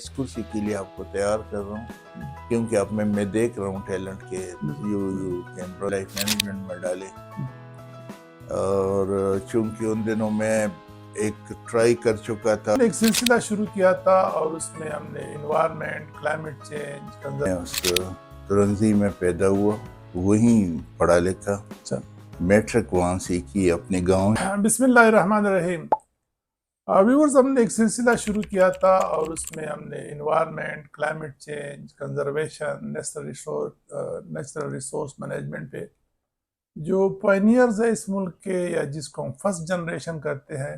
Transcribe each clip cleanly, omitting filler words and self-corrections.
اس کرسی کے لیے آپ کو تیار کر رہا ہوں کیونکہ اب میں دیکھ رہا ہوں ٹیلنٹ کے یو کین لائف مینجمنٹ میں ڈالے، اور چونکہ ان دنوں میں ایک ٹرائی کر چکا تھا، ایک سلسلہ شروع کیا تھا اور اس میں ہم نے انوائرمنٹ، کلائمیٹ چینج، میں اس ترنگزی میں پیدا ہوا، وہیں پڑھا لکھا، میٹرک وہاں سے کی اپنے گاؤں۔ بسم اللہ الرحمن الرحیم۔ ویورز، ہم نے ایک سلسلہ شروع کیا تھا اور اس میں ہم نے environment, climate change, conservation, natural resource management پہ جو پائنیئرز ہیں اس ملک کے یا جس کو ہم فرسٹ جنریشن کرتے ہیں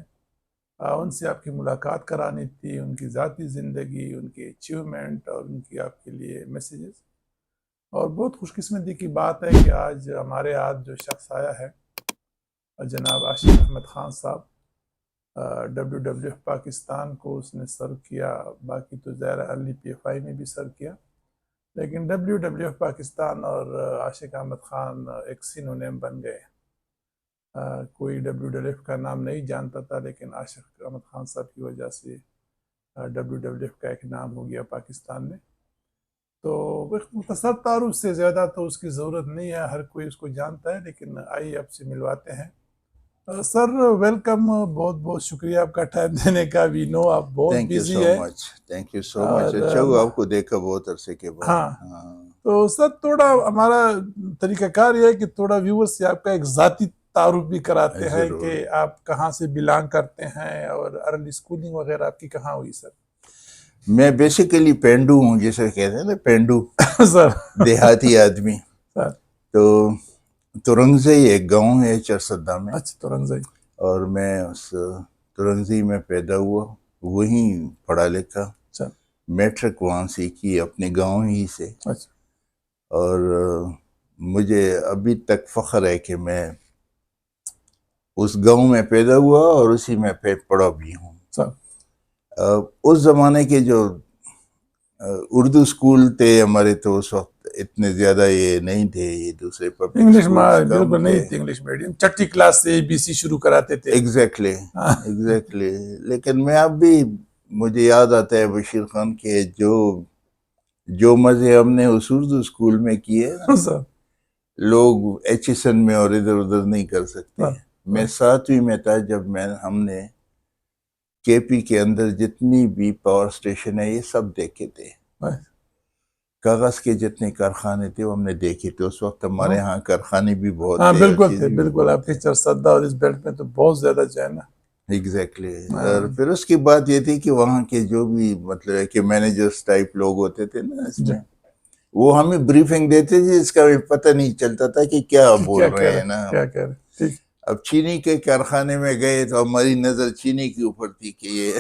ان سے آپ کی ملاقات کرانی تھی، ان کی ذاتی زندگی، ان کی اچیومنٹ اور ان کی آپ کے لیے میسیجز۔ اور بہت خوش قسمتی کی بات ہے کہ آج ہمارے ہاتھ جو شخص آیا ہے جناب عاشق احمد خان صاحب، WWF پاکستان کو اس نے سرو کیا، باقی تو ظاہر ارلی PFI میں بھی سرو کیا، لیکن WWF پاکستان اور عاشق احمد خان ایک سینونیم بن گئے۔ کوئی WWF کا نام نہیں جانتا تھا، لیکن عاشق احمد خان صاحب کی وجہ سے WWF کا ایک نام ہو گیا پاکستان میں۔ تو مختصر تعارف سے زیادہ تو اس کی ضرورت نہیں ہے، ہر کوئی اس کو جانتا ہے، لیکن آئیے آپ سے ملواتے ہیں۔ سر ویلکم، بہت بہت شکریہ آپ کا ٹائم دینے کا، وی نو آپ بہت بزی ہے۔ تھینک یو سو مچ، اچھا ہوا آپ کو دیکھا بہت عرصے کے بعد۔ ہاں، تو سر تھوڑا ہمارا طریقہ کار یہ ہے کہ تھوڑا ویور سے آپ کا ایک ذاتی تعارف بھی کراتے ہیں کہ آپ کہاں سے بلانگ کرتے ہیں اور ارلی اسکولنگ وغیرہ آپ کی کہاں ہوئی سر؟ میں بیسیکلی پینڈو ہوں، جسے کہتے ہیں نا پینڈو، سر دیہاتی آدمی۔ سر تو ترنگزئی ایک گاؤں ہے چرسدہ میں، اچھا ترنگزئی، اور میں اس ترنگزئی میں پیدا ہوا، وہیں پڑھا لکھا، میٹرک وہاں سے کی اپنے گاؤں ہی سے۔ اچھا، اور مجھے ابھی تک فخر ہے کہ میں اس گاؤں میں پیدا ہوا اور اسی میں پڑھا بھی ہوں۔ اس زمانے کے جو اردو اسکول تھے ہمارے، تو اس وقت اتنے زیادہ یہ نہیں تھے، یہ دوسرے انگلش بالکل نہیں تھی، انگلش میڈیم چھٹی کلاس سے ABC شروع کراتے تھے۔ ایگزیکٹلی، لیکن میں اب بھی مجھے یاد آتا ہے بشیر خان کے جو مزے ہم نے اس اردو اسکول میں کیے نا، لوگ ایچیسن میں اور ادھر ادھر نہیں کر سکتے۔ میں 7ویں میں تھا جب ہم نے KP کے اندر جتنی بھی پاور اسٹیشن ہے یہ سب دیکھے تھے، کاغذ کے جتنے کارخانے تھے وہ ہم نے دیکھے تھے۔ اس وقت ہمارے ہاں کارخانے بھی بہت تھے، بالکل تھے، بالکل آپ کے چرسدہ اور اس بیلٹ میں تو بہت زیادہ جو ہے نا۔ ایگزیکٹلی۔ اور پھر اس کی بات یہ تھی کہ وہاں کے جو بھی مطلب ہے کہ مینیجرز ٹائپ لوگ ہوتے تھے نا اس میں، وہ ہمیں بریفنگ دیتے تھے جس کا پتہ نہیں چلتا تھا کہ کیا بول رہے ہیں نا۔ اب چینی کے کارخانے میں گئے تو ہماری نظر چینی کے اوپر تھی کہ یہ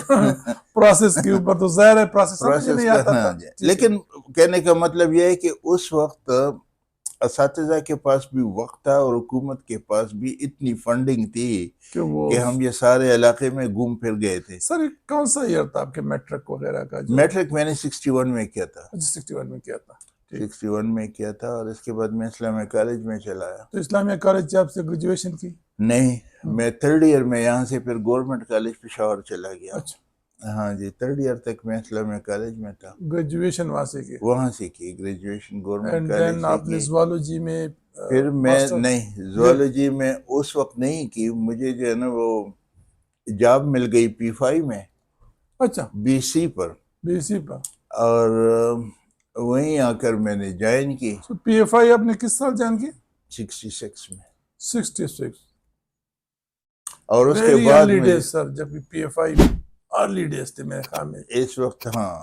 پروسیس کے اوپر، تو ظاہر ہے پروسیس نہیں آتا تھا۔ لیکن کہنے کا مطلب یہ ہے کہ اس وقت اساتذہ کے پاس بھی وقت تھا اور حکومت کے پاس بھی اتنی فنڈنگ تھی کہ ہم یہ سارے علاقے میں گھوم پھر گئے تھے۔ سر کون سا ایئر تھا آپ کے میٹرک وغیرہ کا؟ میٹرک میں نے 61 میں کیا تھا۔ 61 میں کیا تھا؟ 61 میں کیا تھا، اور اس کے بعد میں اسلامیہ کالج میں چلا آیا۔ تو اسلامیہ کالج سے آپ سے گریجویشن کی؟ نہیں، میں 3rd ایئر میں یہاں سے پھر گورنمنٹ کالج پشاور چلا گیا۔ اچھا، ہاں جی، 3rd ایئر تک میں اسلامیہ کالج میں تھا۔ گریجویشن وہاں سے کی؟ وہاں سے کی گریجویشن گورنمنٹ کالج دین آپ نے زوالوجی میں؟ پھر میں نہیں، زوالوجی میں اس وقت نہیں کی، مجھے جو ہے نا وہ جاب مل گئی P5 میں۔ اچھا، BC پر، اور وہیں آ کر میں نے جوائن کی۔ PFI آپ نے کس سال جوائن کی؟ 66 میں۔ 66 اور اس کے بعد سر جب PFI ارلی ڈیز تھے میرے خیال میں اس وقت، ہاں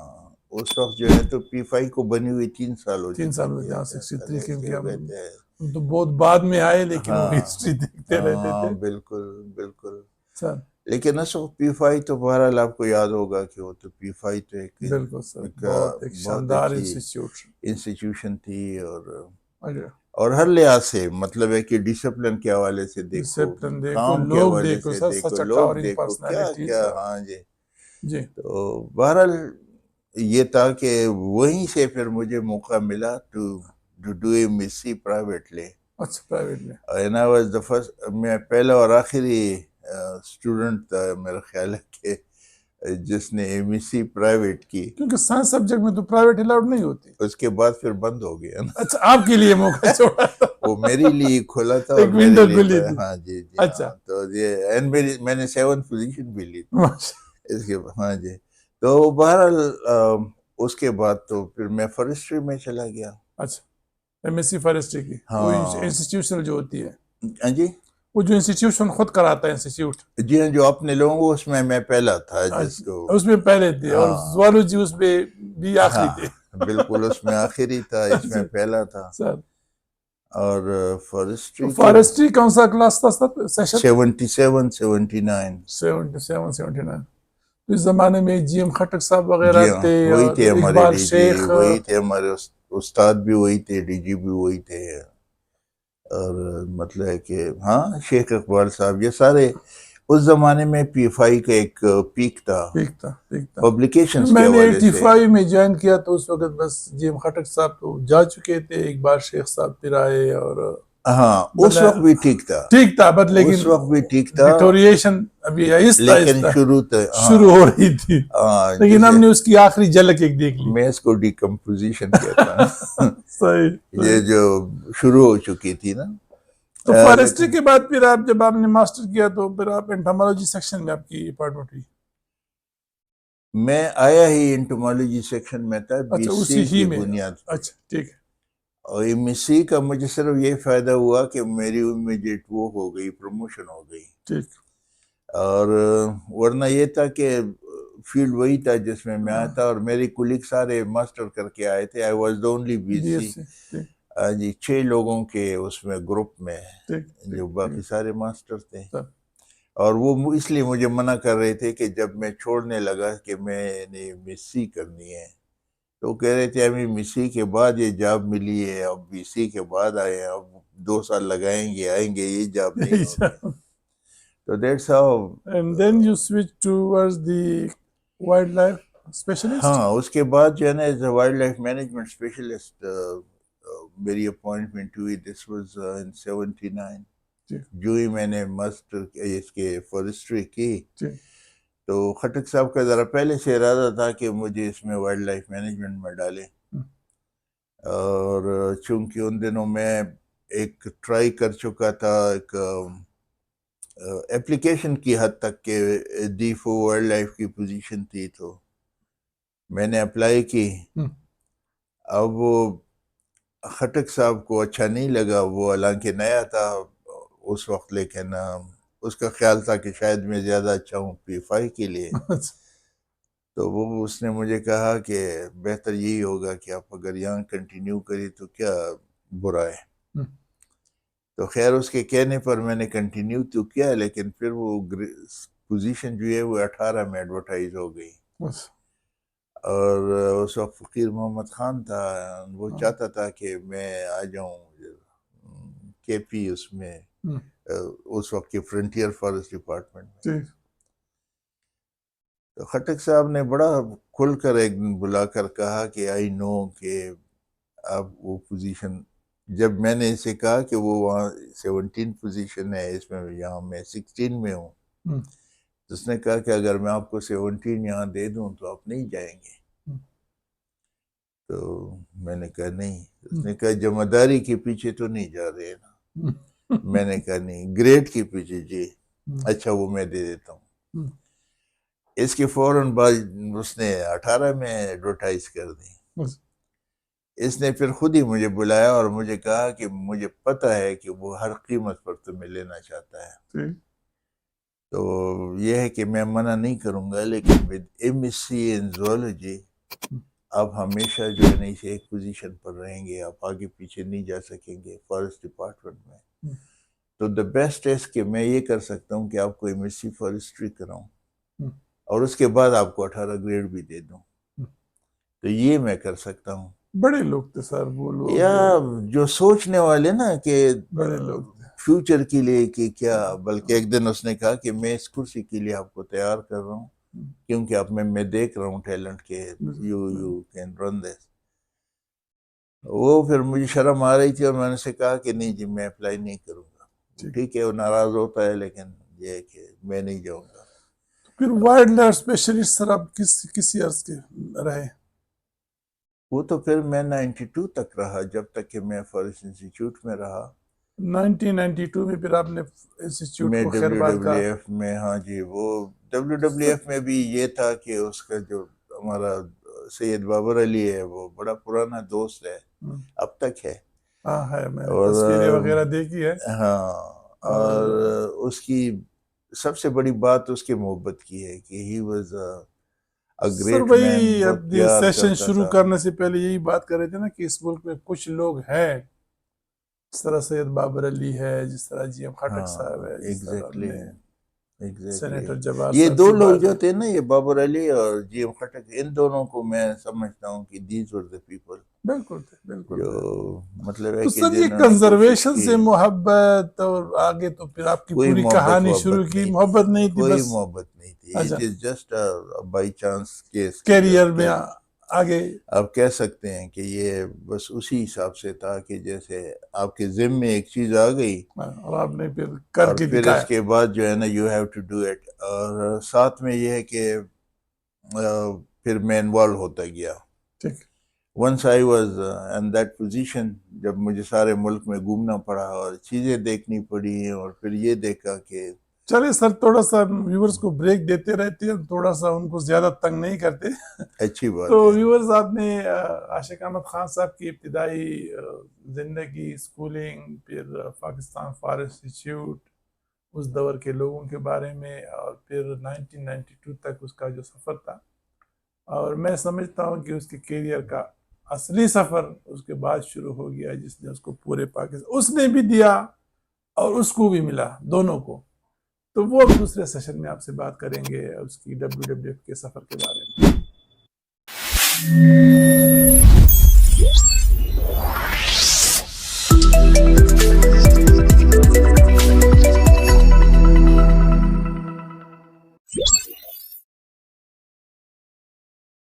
اس وقت جو ہے تو P5 کو بنی ہوئی 3 سال ہو 3 سال ہوئے، 63 کیونکہ ہم تو بہت بعد میں آئے، لیکن وہ ہسٹری دیکھتے رہتے تھے۔ بالکل بالکل سر، لیکن اس وقت P5 تو بہرحال آپ کو یاد ہوگا کہ وہ تو P5 تو بالکل سر، بہت ایک شاندار انسٹیٹیوشن تھی، اور ہر لحاظ سے مطلب ہے کہ ڈسپلن کے حوالے سے دیکھو، کام کے حوالے سے دیکھو، لوگ دیکھو، کیا کیا۔ ہاں جی، تو بہرحال یہ تھا کہ وہیں سے پھر مجھے موقع ملا to do MSc privately۔ اچھا، پرائیویٹ میں؟ And I was the first، میں پہلا اور آخری اسٹوڈنٹ تھا، میرا خیال ہے کہ جس نے ایم ایس سی پرائیویٹ کی. کیونکہ سائنس سبجیکٹ میں تو پرائیویٹ الاؤڈ نہیں ہوتی. اس کے بعد پھر بند ہو گیا نا. اچھا آپ کے لیے موقع چھوڑا تھا. وہ میری لیے کھولا تھا اور ایک میرے ونڈو لیے کھلی تھی. ہاں جی جی. اچھا. تو یہ میں نے 7 پوزیشن بھی لی تھی ماشاء اس کے. ہاں جی. تو بہرحال اس کے بعد تو پھر میں فارسٹری میں چلا گیا. اچھا ایم ایس سی فارسٹری کی وہ ہاں انسٹیٹیوشن جو ہوتی ہے. ہاں جی. وہ جو انسٹیٹیوشن خود کراتا ہے انسٹیٹیوٹ. جی ہاں جو اپنے لوگوں اس میں پہلا تھا جس کو. اس میں پہلے تھے اور زوالوجی اس میں بھی آخری تھے. بالکل اس میں آخری تھا اس میں پہلا تھا. سر اور فارسٹری کون سا کلاس تھا سر؟ سیشن 77 79. 77 79. اس زمانے میں جی ایم خٹک صاحب وغیرہ جی ہاں تھے وہی تھے اور ہمارے اقبال ڈی جی. شیخ. وہی تھے ہمارے استاد بھی وہی تھے ڈی جی بھی وہی تھے. اور مطلب ہے کہ ہاں شیخ اقبال صاحب یہ سارے اس زمانے میں پی ایف آئی کا ایک پیک تھا پبلیکیشنز کے میں نے حوالے سے. 85 میں جوائن کیا تو اس وقت بس جی ایم خٹک صاحب تو جا چکے تھے. اقبال شیخ صاحب پھر آئے اور ہاں اس وقت بھی ٹھیک تھا. ٹھیک تھا بٹ لیکن اس وقت بھی ٹھیک تھا ڈکٹوریشن ابھی آہستہ لیکن آہستہ ہاں شروع ہو رہی تھی. لیکن ہم جیسے نے اس کی آخری جھلک ایک دیکھ لی. میں اس کو ڈیکمپوزیشن کہتا ہوں. صحیح. یہ جو شروع ہو چکی تھی نا. تو فارسٹری کے بعد پھر آپ جب آپ نے ماسٹر کیا تو پھر آپ انٹامالوجی سیکشن میں آپ کی اپارٹمنٹ ہوئی. میں آیا ہی انٹامالوجی سیکشن میں تھا بی اچھا ایس اسی سی ہی کی میں. بنیاد پر. اچھا ٹھیک ہے. اور ایم ایس سی کا مجھے صرف یہ فائدہ ہوا کہ میری امیڈیٹ وہ ہو گئی پروموشن ہو گئی. ٹھیک. اور ورنہ یہ تھا کہ فیلڈ وہی تھا جس میں میں آیا تھا اور میری کولیگ سارے ماسٹر کر کے آئے تھے. I was the only B S C. G 6 لوگوں کے اس میں گروپ میں جو باقی سارے ماسٹر تھے. اور وہ اس لیے مجھے منع کر رہے تھے کہ جب میں چھوڑنے لگا کہ میں نے ایم ایس سی کرنی ہے تو کہہ رہے تھے ہمیں ایم ایس سی کے بعد یہ جاب ملی ہے اب بی سی کے بعد آئے اب 2 سال لگائیں گے آئیں گے یہ جاب نہیں ہوگی. So that's how. And then you switch towards the wildlife specialist. ہاں اس کے بعد جو ہے نا as a wildlife management specialist میری اپوائنٹمنٹ ہوئی. This was in 79. جو ہی میں نے ماسٹر اس کے فارسٹری کی تو خٹک صاحب کا ذرا پہلے سے ارادہ تھا کہ مجھے اس میں وائلڈ لائف مینجمنٹ میں ڈالے. اور چونکہ ان دنوں میں ایک ٹرائی کر چکا تھا ایک اپلیکیشن کی حد تک کہ ڈیفو وائلڈ لائف کی پوزیشن تھی تو میں نے اپلائی کی. اب وہ خٹک صاحب کو اچھا نہیں لگا. وہ حالانکہ نیا تھا اس وقت لیکن اس کا خیال تھا کہ شاید میں زیادہ اچھا ہوں پی ایف آئی کے لیے. تو وہ اس نے مجھے کہا کہ بہتر یہی ہوگا کہ آپ اگر یہاں کنٹینیو کریں تو کیا برا ہے. تو خیر اس کے کہنے پر میں نے کنٹینیو تو کیا لیکن پھر وہ پوزیشن جو ہے وہ 18 میں ایڈورٹائز ہو گئی. اور اس وقت فقیر محمد خان تھا. وہ چاہتا تھا کہ میں آ جاؤں کے پی اس میں اس وقت کے فرنٹیئر فارسٹ ڈپارٹمنٹ میں. تو خٹک صاحب نے بڑا کھل کر ایک دن بلا کر کہا کہ آئی نو کہ آپ وہ پوزیشن جب میں نے اسے کہا کہ وہ وہاں 17 پوزیشن ہے اس میں یہاں میں 16 میں ہوں تو اس نے کہا کہ اگر میں آپ کو 17 یہاں دے دوں تو آپ نہیں جائیں گے. تو میں نے کہا نہیں. اس نے کہا جمع داری کے پیچھے تو نہیں جا رہے نا. میں نے کہا نہیں گریڈ کے پیچھے. جی اچھا وہ میں دے دیتا ہوں. اس کے فوراً بعد اس نے 18 میں ایڈورٹائز کر دی. اس نے پھر خود ہی مجھے بلایا اور مجھے کہا کہ مجھے پتہ ہے کہ وہ ہر قیمت پر تمہیں لینا چاہتا ہے. تو یہ ہے کہ میں منع نہیں کروں گا لیکن with M S C in zoology آپ ہمیشہ جو ہے نا اسے ایک پوزیشن پر رہیں گے. آپ آگے پیچھے نہیں جا سکیں گے فارسٹ ڈپارٹمنٹ میں. تو دا بیسٹ ہے کہ میں یہ کر سکتا ہوں کہ آپ کو ایم ایس سی فارسٹری کراؤں اور اس کے بعد آپ کو 18 گریڈ بھی دے دوں. تو یہ میں کر سکتا ہوں. بڑے لوگ تھے سر وہ لوگ یا جو سوچنے والے نا کہ بڑے لوگ فیوچر کے لیے کہ کیا. بلکہ ایک دن اس نے کہا کہ میں اس کرسی کے لیے آپ کو تیار کر رہا ہوں کیونکہ آپ میں دیکھ رہا ہوں ٹیلنٹ کے یو کین رن دس. وہ پھر مجھے شرم آ رہی تھی اور میں نے سے کہا کہ نہیں جی میں اپلائی نہیں کروں گا. ٹھیک ہے وہ ناراض ہوتا ہے لیکن یہ ہے کہ میں نہیں جاؤں گا. پھر وائلڈ لائف اسپیشلسٹ سر آپ کسی عرض کے رہے؟ وہ تو پھر میں 92 تک رہا، جب تک کہ میں فارسٹ انسٹیٹیوٹ میں رہا. 1992 میں پھر آپ نے انسٹیٹیوٹ میں کو خیر بات کا. WWF میں، ہاں جی، وہ WWF میں بھی یہ تھا کہ اس کا جو ہمارا سید بابر علی ہے وہ بڑا پرانا دوست ہے، اب تک ہے. ہاں ہے، میں نے اور تصویریں وغیرہ دیکھی ہے. ہاں، اور اس کی سب سے بڑی بات اس کی محبت کی ہے کہ he was a sir great man, وہی بہت اب پیار سیشن کرتا شروع تھا. کرنے سے پہلے یہی بات کر رہے تھے نا کہ اس ملک میں کچھ لوگ ہیں، جس طرح سید بابر علی ہے، جس طرح جی ایم خٹک صاحب ہے، جس طرح ہم نے سینیٹر جبار یہ صاحب دو کی لوگ بات جو ہے. تھے نا، یہ بابر علی اور جی ایم خٹک، ان دونوں کو میں سمجھتا ہوں کہ دیز ور دا پیپل بالکل بالکل. جو مطلب ہے تو کہ سر یہ جنہوں نے کوشش کنزرویشن کی. سے محبت اور آگے تو پھر آپ کی کوئی پوری محبت کہانی شروع کی. محبت نہیں تھی، کوئی بس محبت نہیں تھی. اچھا، it is just by chance case. Career میں آگے آپ کہہ سکتے ہیں کہ یہ بس اسی حساب سے تھا کہ جیسے آپ کے ذہن میں ایک چیز آ گئی اور آپ نے پھر کر اور کے پھر دکھایا. اس کے بعد جو ہے نا you have to do it. اور ساتھ میں یہ ہے کہ پھر میں انوالو ہوتا گیا. ٹھیک. Once I was in that position, جب مجھے سارے ملک میں گھومنا پڑا اور چیزیں دیکھنی پڑی، اور پھر یہ دیکھا کہ چلے سر تھوڑا سا ویورز کو بریک دیتے رہتے ہیں، تھوڑا سا ان کو زیادہ تنگ نہیں کرتے. اچھی بات تو ہے. ویورز، آپ نے عاشق احمد خان صاحب کی ابتدائی زندگی، اسکولنگ، پھر پاکستان فارسٹ انسٹیٹیوٹ، اس دور کے لوگوں کے بارے میں، اور پھر 1992 تک اس کا جو سفر تھا، اور میں سمجھتا ہوں کہ اس کے کیریئر کا اصلی سفر اس کے بعد شروع ہو گیا، جس نے اس کو پورے پاکستان اس نے بھی دیا اور اس کو بھی ملا، دونوں کو. تو وہ اب دوسرے سیشن میں آپ سے بات کریں گے اس کی WWF کے سفر کے بارے میں.